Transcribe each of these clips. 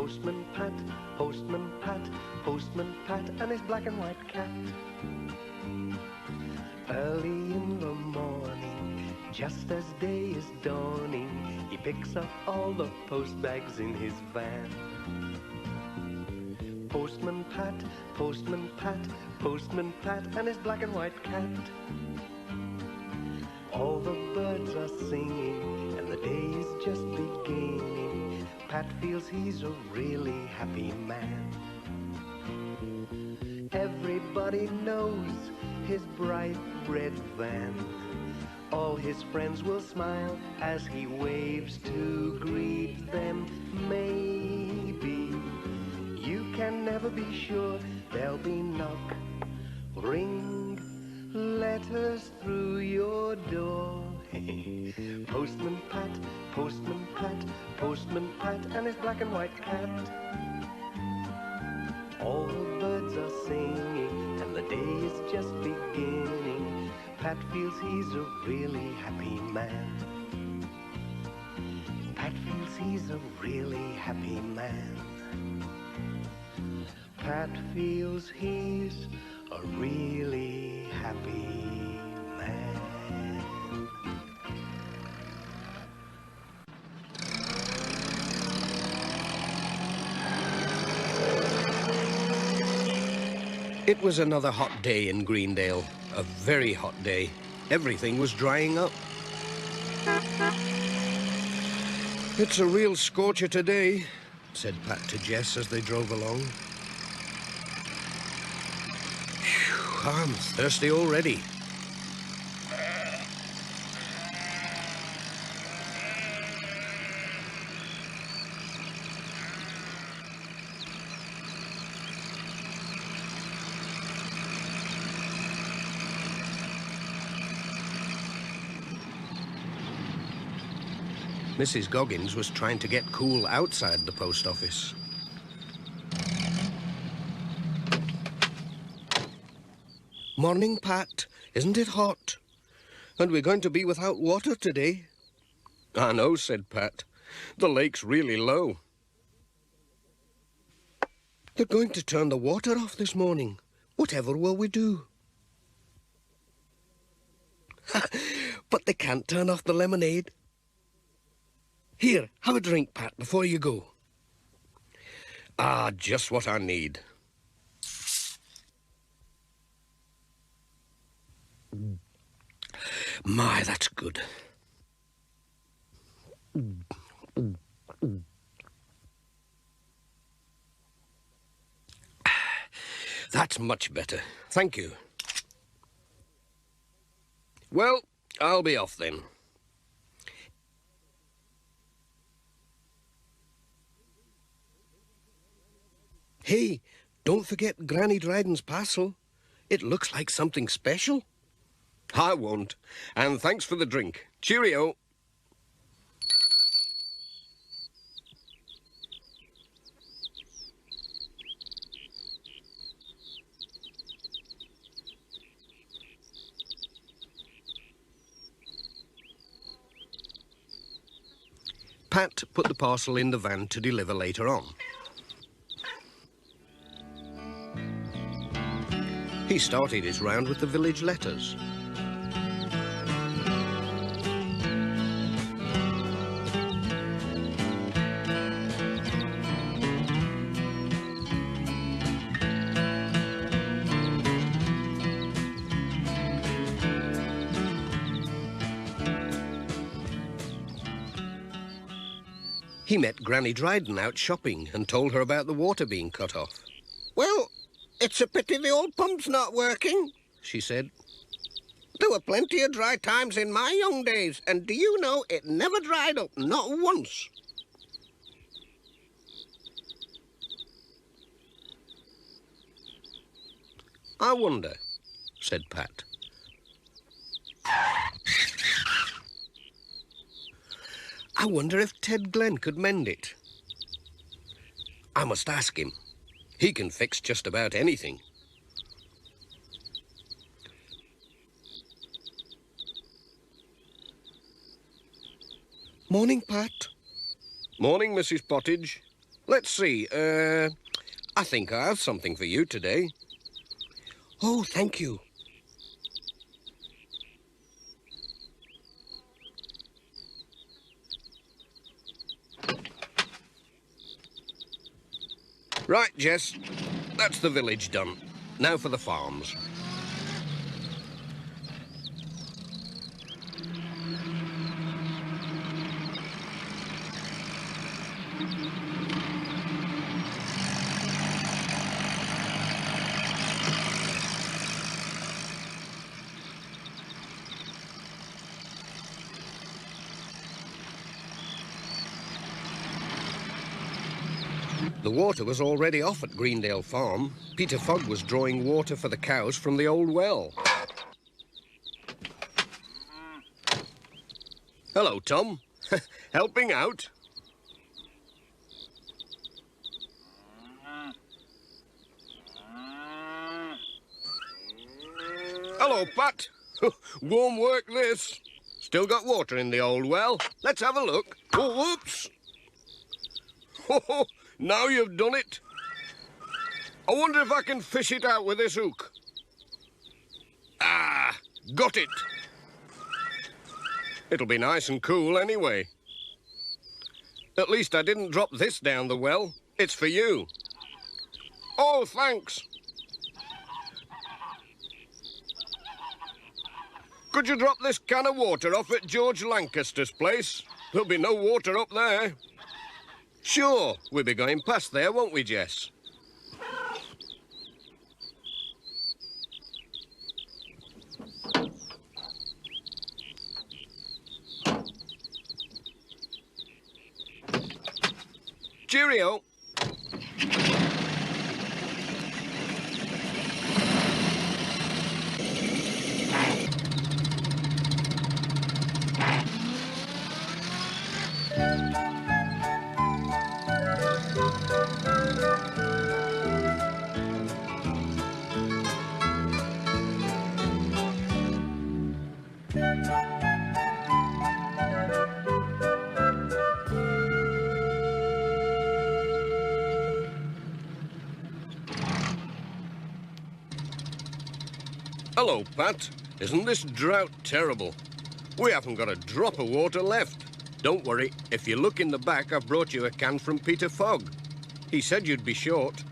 Postman Pat, Postman Pat, Postman Pat, and his black and white cat. Early in the morning, just as day is dawning, he picks up all the post bags in his van. Postman Pat, Postman Pat, Postman Pat, and his black and white cat. All the birds are singing, and the day is just beginning. Pat feels he's a really happy man. Everybody knows his bright red van. All his friends will smile as he waves to greet them. Maybe you can never be sure. There'll be knock, ring, letters through your door. Postman Pat, Postman Pat, Postman Pat, and his black and white cat. All the birds are singing, and the day is just beginning. Pat feels he's a really happy man. Pat feels he's a really happy man. Pat feels he's a really happy man. It was another hot day in Greendale, a very hot day. Everything was drying up. It's a real scorcher today, said Pat to Jess as they drove along. Phew, I'm thirsty already. Mrs. Goggins was trying to get cool outside the post office. Morning, Pat. Isn't it hot? And we're going to be without water today. I know, said Pat. The lake's really low. They're going to turn the water off this morning. Whatever will we do? But they can't turn off the lemonade. Here, have a drink, Pat, before you go. Ah, just what I need. My, that's good. That's much better. Thank you. Well, I'll be off then. Hey, don't forget Granny Dryden's parcel. It looks like something special. I won't. And thanks for the drink. Cheerio. Pat put the parcel in the van to deliver later on. He started his round with the village letters. He met Granny Dryden out shopping and told her about the water being cut off. Well, it's a pity the old pump's not working, she said. There were plenty of dry times in my young days, and do you know it never dried up, not once. I wonder, said Pat. I wonder if Ted Glenn could mend it. I must ask him. He can fix just about anything. Morning, Pat. Morning, Mrs. Pottage. Let's see. I think I have something for you today. Oh, thank you. Right, Jess. That's the village done. Now for the farms. The water was already off at Greendale Farm. Peter Fogg was drawing water for the cows from the old well. Hello, Tom. Helping out? Hello, Pat. Warm work, this. Still got water in the old well. Let's have a look. Oh, whoops. Oh, now you've done it. I wonder if I can fish it out with this hook. Ah, got it. It'll be nice and cool anyway. At least I didn't drop this down the well. It's for you. Oh, thanks. Could you drop this can of water off at George Lancaster's place? There'll be no water up there. Sure, we'll be going past there, won't we, Jess? Cheerio. Hello, Pat. Isn't this drought terrible? We haven't got a drop of water left. Don't worry. If you look in the back, I've brought you a can from Peter Fogg. He said you'd be short.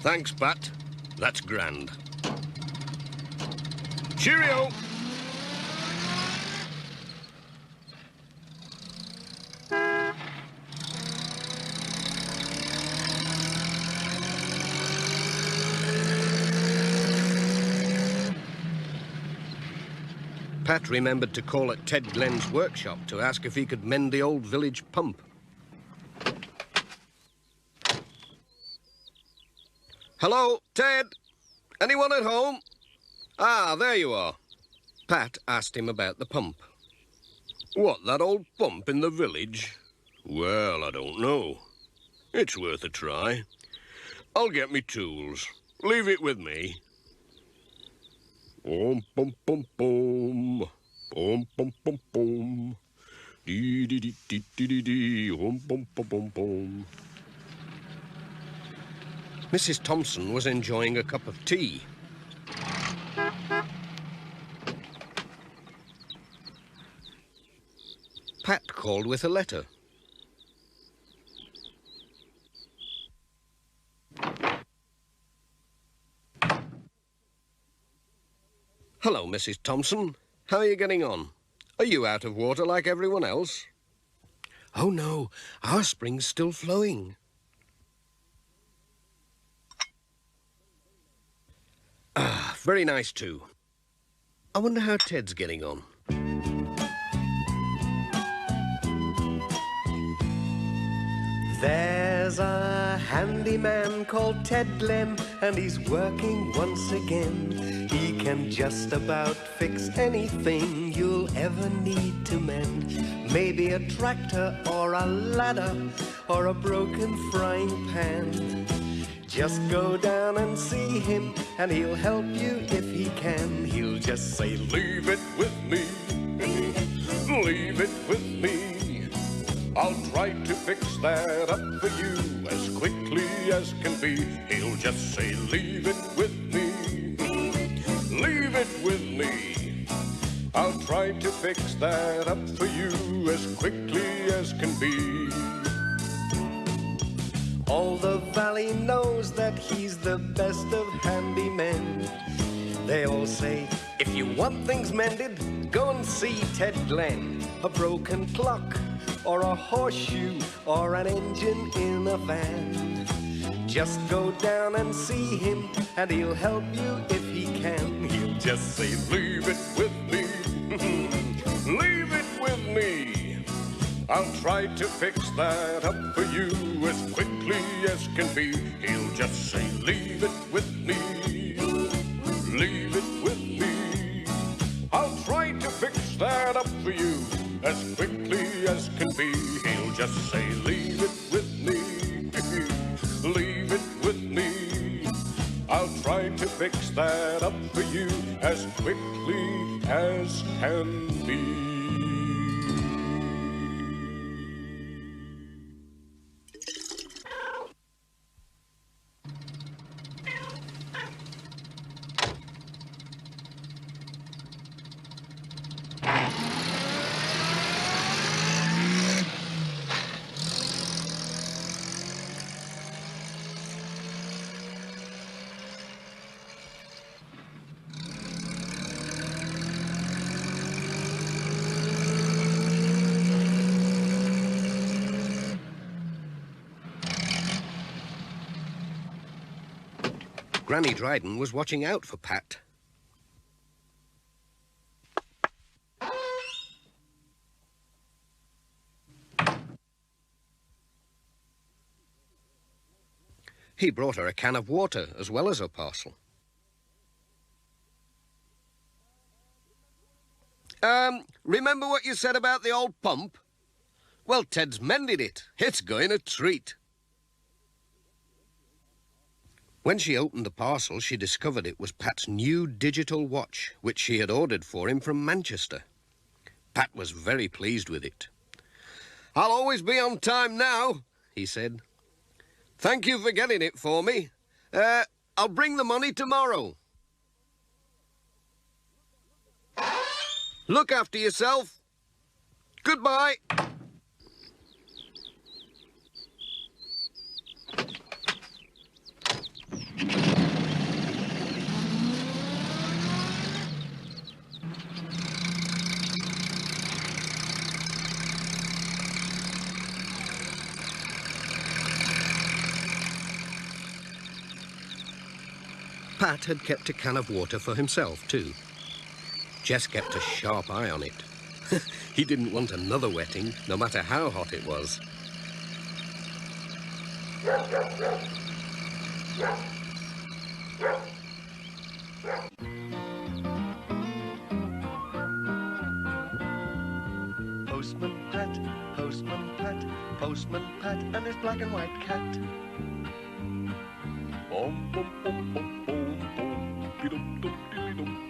Thanks, Pat. That's grand. Cheerio! Pat remembered to call at Ted Glenn's workshop to ask if he could mend the old village pump. Hello, Ted? Anyone at home? Ah, there you are. Pat asked him about the pump. What, that old pump in the village? Well, I don't know. It's worth a try. I'll get me tools. Leave it with me. Bum, bum, bum, bum. Bum, bum, bum, bum. Dee, dee, dee, dee, dee, dee, dee. Bum, bum, bum, bum, bum. Mrs. Thompson was enjoying a cup of tea. Pat called with a letter. Hello, Mrs. Thompson. How are you getting on? Are you out of water like everyone else? Oh, no. Our spring's still flowing. Ah, very nice too. I wonder how Ted's getting on. There's a handyman called Ted Glenn, and he's working once again. He can just about fix anything you'll ever need to mend. Maybe a tractor or a ladder or a broken frying pan. Just go down and see him, and he'll help you if he can. He'll just say, leave it with me, leave it with me. for you as quickly as can be. He'll just say, leave it with me, leave it with me. I'll try to fix that up for you as quickly as can be. All the valley knows that he's the best of handymen. They all say, if you want things mended, go and see Ted Glenn. A broken clock, or a horseshoe, or an engine in a van. Just go down and see him, and he'll help you if he can. He'll just say, leave it with me, leave it with me. I'll try to fix that up for you as quickly as can be. He'll just say, leave it with me, leave it with me. I'll try to fix that up for you as quickly as can be. He'll just say, leave it with me, leave it with me. I'll try to fix that up for you as quickly as can be. Granny Dryden was watching out for Pat. He brought her a can of water as well as a parcel. Remember what you said about the old pump? Well, Ted's mended it. It's going a treat. When she opened the parcel, she discovered it was Pat's new digital watch, which she had ordered for him from Manchester. Pat was very pleased with it. "I'll always be on time now," he said. "Thank you for getting it for me. I'll bring the money tomorrow." "Look after yourself. Goodbye." Pat had kept a can of water for himself, too. Jess kept a sharp eye on it. He didn't want another wetting, no matter how hot it was. Postman Pat, Postman Pat, Postman Pat, and his black and white cat. Bom, bom, bom, bom, bom, bom, be-dum, dum, diddly-dum.